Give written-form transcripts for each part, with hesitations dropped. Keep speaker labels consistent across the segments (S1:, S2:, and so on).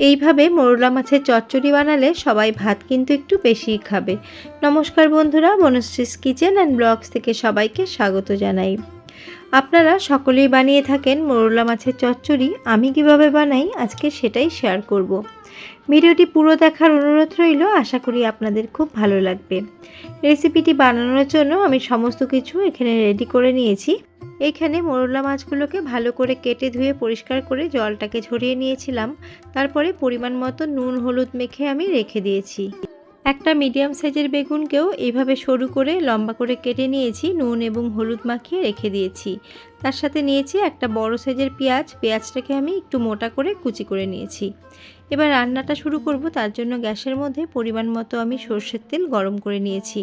S1: এইভাবে মোরলা মাছের চচ্চড়ি বানালে সবাই ভাত কিন্তু একটু বেশিই খাবে। নমস্কার বন্ধুরা, বনশ্রীস কিচেন অ্যান্ড ব্লগস থেকে সবাইকে স্বাগত জানাই। আপনারা সকলেই বানিয়ে থাকেন মোরলা মাছের চচ্চড়ি। আমি কিভাবে বানাই আজকে সেটাই শেয়ার করব। ভিডিওটি পুরো দেখার অনুরোধ রইল, আশা করি আপনাদের খুব ভালো লাগবে। রেসিপিটি বানানোর জন্য আমি সমস্ত কিছু এখানে রেডি করে নিয়েছি। এইখানে মোরলা মাছগুলোকে ভালো করে কেটে ধুয়ে পরিষ্কার করে জলটাকে ঝরিয়ে নিয়েছিলাম। তারপরে পরিমাণ মতো নুন হলুদ মেখে আমি রেখে দিয়েছি। একটা মিডিয়াম সাইজের বেগুনকেও এইভাবে সরু করে লম্বা করে কেটে নিয়েছি, নুন এবং হলুদ মাখিয়ে রেখে দিয়েছি। তার সাথে নিয়েছি একটা বড় সাইজের পেঁয়াজটাকে আমি একটু মোটা করে কুচি করে নিয়েছি। এবার রান্নাটা শুরু করব। তার জন্য গ্যাসের মধ্যে পরিমাণ মতো আমি সর্ষের তেল গরম করে নিয়েছি।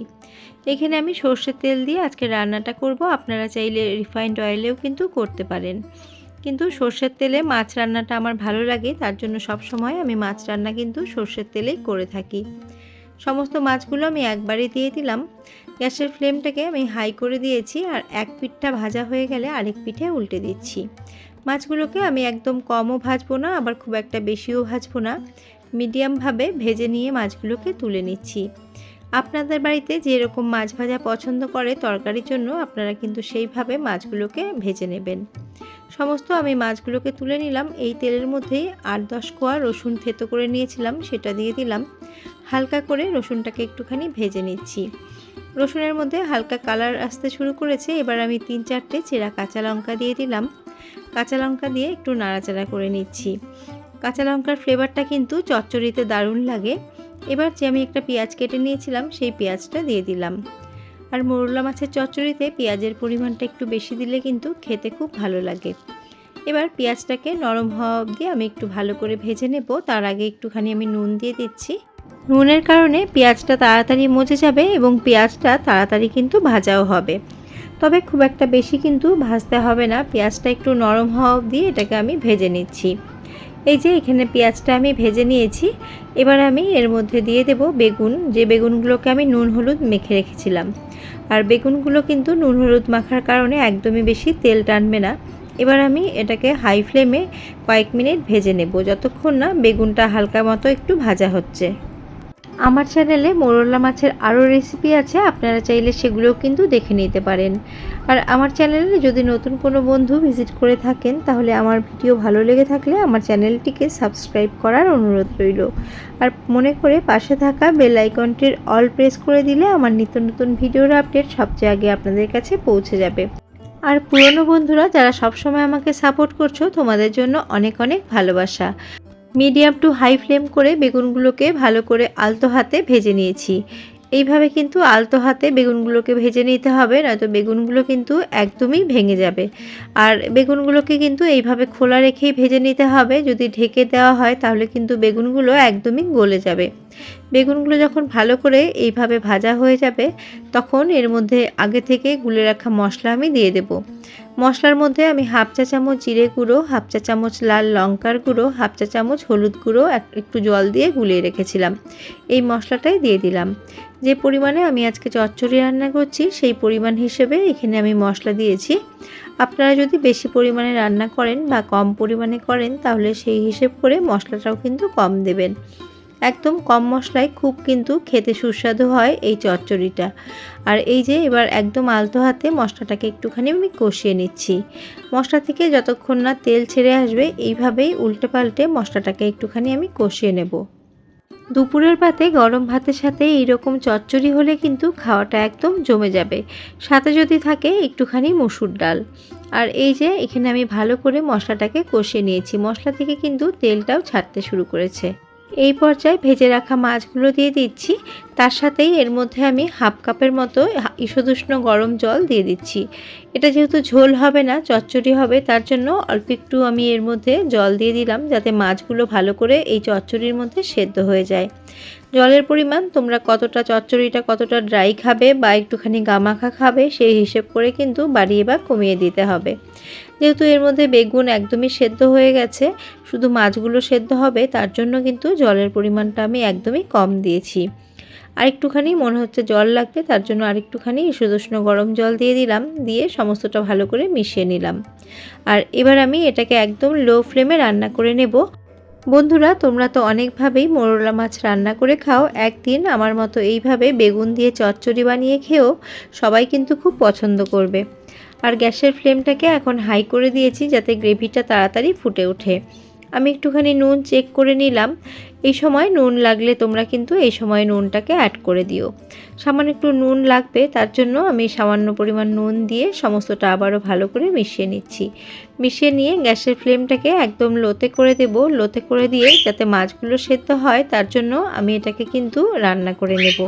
S1: এখানে আমি সর্ষের তেল দিয়ে আজকে রান্নাটা করব। আপনারা চাইলে রিফাইন্ড অয়েলেও কিন্তু করতে পারেন, কিন্তু সর্ষের তেলে মাছ রান্নাটা আমার ভালো লাগে, তার জন্য সব সময় আমি মাছ রান্না কিন্তু সর্ষের তেলেই করে থাকি। সমস্ত মাছগুলো আমি একবারে দিয়ে দিলাম। গ্যাসের ফ্লেমটাকে আমি হাই করে দিয়েছি, আর এক পিঠটা ভাজা হয়ে গেলে আরেক পিঠে উল্টে দিচ্ছি। মাছগুলোকে আমি একদম কমও ভাজবো না, আবার খুব একটা বেশিও ভাজবো না, মিডিয়ামভাবে ভেজে নিয়ে মাছগুলোকে তুলে নিচ্ছি। আপনাদের বাড়িতে যেরকম মাছ ভাজা পছন্দ করে তরকারির জন্য, আপনারা কিন্তু সেইভাবে মাছগুলোকে ভেজে নেবেন। সমস্ত আমি মাছগুলোকে তুলে নিলাম। এই তেলের মধ্যেই 8-10 কোয়া রসুন থেতো করে নিয়েছিলাম, সেটা দিয়ে দিলাম। হালকা করে রসুনটাকে একটুখানি ভেজে নিচ্ছি। রসুনের মধ্যে হালকা কালার আসতে শুরু করেছে। এবার আমি 3-4টে চেরা কাঁচা লঙ্কা দিয়ে দিলাম। কাঁচা লঙ্কা দিয়ে একটু নাড়াচাড়া করে নিচ্ছি। কাঁচা লঙ্কার ফ্লেভারটা কিন্তু চচ্চড়িতে দারুণ লাগে। এবার যে আমি একটা পেঁয়াজ কেটে নিয়েছিলাম সেই পেঁয়াজটা দিয়ে দিলাম। আর মোরলা মাছের চচ্চড়িতে পেঁয়াজের পরিমাণটা একটু বেশি দিলে কিন্তু খেতে খুব ভালো লাগে। এবার পেঁয়াজটাকে নরম হওয়া অবধি আমি একটু ভালো করে ভেজে নেব। তার আগে একটুখানি আমি নুন দিয়ে দিচ্ছি। নুনের কারণে পেঁয়াজটা তাড়াতাড়ি মজে যাবে এবং পেঁয়াজটা তাড়াতাড়ি কিন্তু ভাজাও হবে। তবে খুব একটা বেশি কিন্তু ভাজতে হবে না, পেঁয়াজটা একটু নরম হওয়া অবধি এটাকে আমি ভেজে নিচ্ছি। এই যে এখানে পেঁয়াজটা আমি ভেজে নিয়েছি। এবার আমি এর মধ্যে দিয়ে দেব বেগুন, যে বেগুনগুলোকে আমি নুন হলুদ মেখে রেখেছিলাম। আর বেগুনগুলো কিন্তু নুন হলুদ মাখার কারণে একদমই বেশি তেল টানবে না। এবার আমি এটাকে হাই ফ্লেমে কয়েক মিনিট ভেজে নেব, যতক্ষণ না বেগুনটা হালকা মতো একটু ভাজা হচ্ছে। আমার চ্যানেলে মোরলা মাছের আরও রেসিপি আছে, আপনারা চাইলে সেগুলোও কিন্তু দেখে নিতে পারেন। আর আমার চ্যানেলে যদি নতুন কোনো বন্ধু ভিজিট করে থাকেন, তাহলে আমার ভিডিও ভালো লেগে থাকলে আমার চ্যানেলটিকে সাবস্ক্রাইব করার অনুরোধ রইল। আর মনে করে পাশে থাকা বেল আইকনটির অল প্রেস করে দিলে আমার নিত্য নতুন ভিডিওর আপডেট সবচেয়ে আগে আপনাদের কাছে পৌঁছে যাবে। আর পুরনো বন্ধুরা যারা সবসময় আমাকে সাপোর্ট করছো, তোমাদের জন্য অনেক অনেক ভালোবাসা। মিডিয়াম টু হাই ফ্লেম করে বেগুনগুলোকে ভালো করে আলতো হাতে ভেজে নিয়েছি। এইভাবে কিন্তু আলতো হাতে বেগুনগুলোকে ভেজে নিতে হবে, নয়তো বেগুনগুলো কিন্তু একদমই ভেঙে যাবে। আর বেগুনগুলোকে কিন্তু এইভাবে খোলা রেখেই ভেজে নিতে হবে। যদি ঢেকে দেওয়া হয় তাহলে কিন্তু বেগুনগুলো একদমই গলে যাবে। বেগুনগুলো যখন ভালো করে এইভাবে ভাজা হয়ে যাবে, তখন এর মধ্যে আগে থেকে গুলে রাখা মশলা আমি দিয়ে দেব। মশলার মধ্যে আমি হাফ চা চামচ জিরে গুঁড়ো, হাফ চা চামচ লাল লঙ্কার গুঁড়ো, হাফ চা চামচ হলুদ গুঁড়ো একটু জল দিয়ে গুলিয়ে রেখেছিলাম, এই মশলাটাই দিয়ে দিলাম। যে পরিমাণে আমি আজকে চচ্চড়ি রান্না করছি সেই পরিমাণ হিসেবে এখানে আমি মশলা দিয়েছি। আপনারা যদি বেশি পরিমাণে রান্না করেন বা কম পরিমাণে করেন, তাহলে সেই হিসেব করে মশলাটাও কিন্তু কম দেবেন। একদম কম মশলায় খুব কিন্তু খেতে সুস্বাদু হয় এই চচ্চড়িটা। আর এই যে এবার একদম আলতো হাতে মশলাটাকে একটুখানি আমি কষিয়ে নিচ্ছি। মশলা থেকে যতক্ষণ না তেল ছেড়ে আসবে, এইভাবেই উল্টে পাল্টে মশলাটাকে একটুখানি আমি কষিয়ে নেব। দুপুরের পাতে গরম ভাতের সাথে এইরকম চচ্চড়ি হলে কিন্তু খাওয়াটা একদম জমে যাবে। সাথে যদি থাকে একটুখানি মসুর ডাল। আর এই যে এখানে আমি ভালো করে মশলাটাকে কষিয়ে নিয়েছি। মশলা থেকে কিন্তু তেলটাও ছাড়তে শুরু করেছে। এই পর্যায়ে ভেজে রাখা মাছগুলো দিয়ে দিচ্ছি। তার সাথেই এর মধ্যে আমি হাফ কাপের মতো ঈষদুষ্ণ গরম জল দিয়ে দিচ্ছি। এটা যেহেতু ঝোল হবে না, চচ্চড়ি হবে, তার জন্য অল্প একটু আমি এর মধ্যে জল দিয়ে দিলাম, যাতে মাছগুলো ভালো করে এই চচ্চড়ির মধ্যে সেদ্ধ হয়ে যায়। জলের পরিমাণ তোমরা কতটা চচ্চড়িটা কতটা ড্রাই খাবে বা একটুখানি গামাখা খাবে সেই হিসেব করে কিন্তু বাড়িয়ে বা কমিয়ে দিতে হবে। যেহেতু এর মধ্যে বেগুন একদমই সেদ্ধ হয়ে গেছে, শুধু মাছগুলো সেদ্ধ হবে, তার জন্য কিন্তু জলের পরিমাণটা আমি একদমই কম দিয়েছি। আর একটুখানি মনে হচ্ছে জল লাগবে, তার জন্য আরেকটুখানি ঈষদুষ্ণ গরম জল দিয়ে দিলাম, দিয়ে সমস্তটা ভালো করে মিশিয়ে নিলাম। আর এবার আমি এটাকে একদম লো ফ্লেমে রান্না করে নেব। বন্ধুরা, তোমরা তো অনেকভাবেই মোরলা মাছ রান্না করে খাও। একদিন আমার মতো এইভাবে বেগুন দিয়ে চচ্চড়ি বানিয়ে খেও, সবাই কিন্তু খুব পছন্দ করবে। আর গ্যাসের ফ্লেমটাকে এখন হাই করে দিয়েছি যাতে গ্রেভিটা তাড়াতাড়ি ফুটে ওঠে। আমি একটুখানি নুন চেক করে নিলাম। এই সময় নুন লাগলে তোমরা কিন্তু এই সময় নুনটাকে অ্যাড করে দিও। সামান্য একটু নুন লাগবে, তার জন্য আমি সামান্য পরিমাণ নুন দিয়ে সমস্তটা আবারও ভালো করে মিশিয়ে নিচ্ছি। মিশিয়ে নিয়ে গ্যাসের ফ্লেমটাকে একদম লোতে করে দেব। লোতে করে দিয়ে যাতে মাছগুলো সেদ্ধ হয় তার জন্য আমি এটাকে কিন্তু রান্না করে নেব।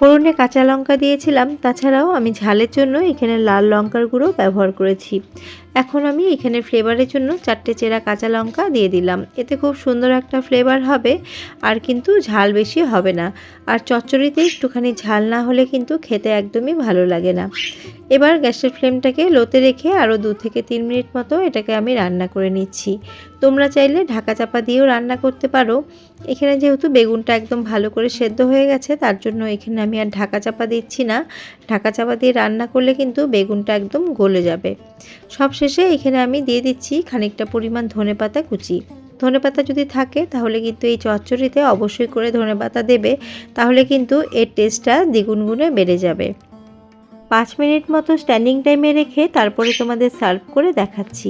S1: ফোড়নে কাঁচা লঙ্কা দিয়েছিলাম, তাছাড়াও আমি ঝালের জন্য এখানে লাল লঙ্কার গুঁড়ো ব্যবহার করেছি। এখন আমি এখানে ফ্লেভারের জন্য 4টে চেরা কাঁচা লঙ্কা দিয়ে দিলাম। এতে খুব সুন্দর একটা ফ্লেভার হবে, আর কিন্তু ঝাল বেশি হবে না। আর চচ্চড়িতে একটুখানি ঝাল না হলে কিন্তু খেতে একদমই ভালো লাগে না। এবার গ্যাসের ফ্লেমটাকে লোতে রেখে আরও 2 থেকে 3 মিনিট মতো এটাকে আমি রান্না করে নিচ্ছি। তোমরা চাইলে ঢাকা চাপা দিয়েও রান্না করতে পারো। এখানে যেহেতু বেগুনটা একদম ভালো করে সেদ্ধ হয়ে গেছে, তার জন্য এখানে আমি আর ঢাকা চাপা দিচ্ছি না। ঢাকা চাপা দিয়ে রান্না করলে কিন্তু বেগুনটা একদম গলে যাবে। সবশেষে এখানে আমি দিয়ে দিচ্ছি খানিকটা পরিমাণ ধনেপাতা কুচি। ধনেপাতা যদি থাকে তাহলে কিন্তু এই চচ্চড়িতে অবশ্যই করে ধনেপাতা দেবে, তাহলে কিন্তু এর টেস্টটা দ্বিগুণ গুণে বেড়ে যাবে। 5 মিনিট মতো স্ট্যান্ডিং টাইমে রেখে তারপরে তোমাদের সার্ভ করে দেখাচ্ছি।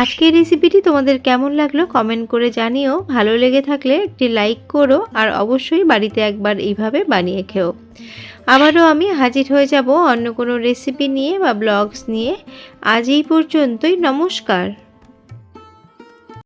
S1: আজকের রেসিপিটি তোমাদের কেমন লাগলো কমেন্ট করে জানিও। ভালো লেগে থাকলে একটি লাইক করো, আর অবশ্যই বাড়িতে একবার এইভাবে বানিয়ে খেও। আবারও আমি হাজির হয়ে যাব অন্য কোনো রেসিপি নিয়ে বা ব্লগস নিয়ে। আজ এই পর্যন্তই, নমস্কার।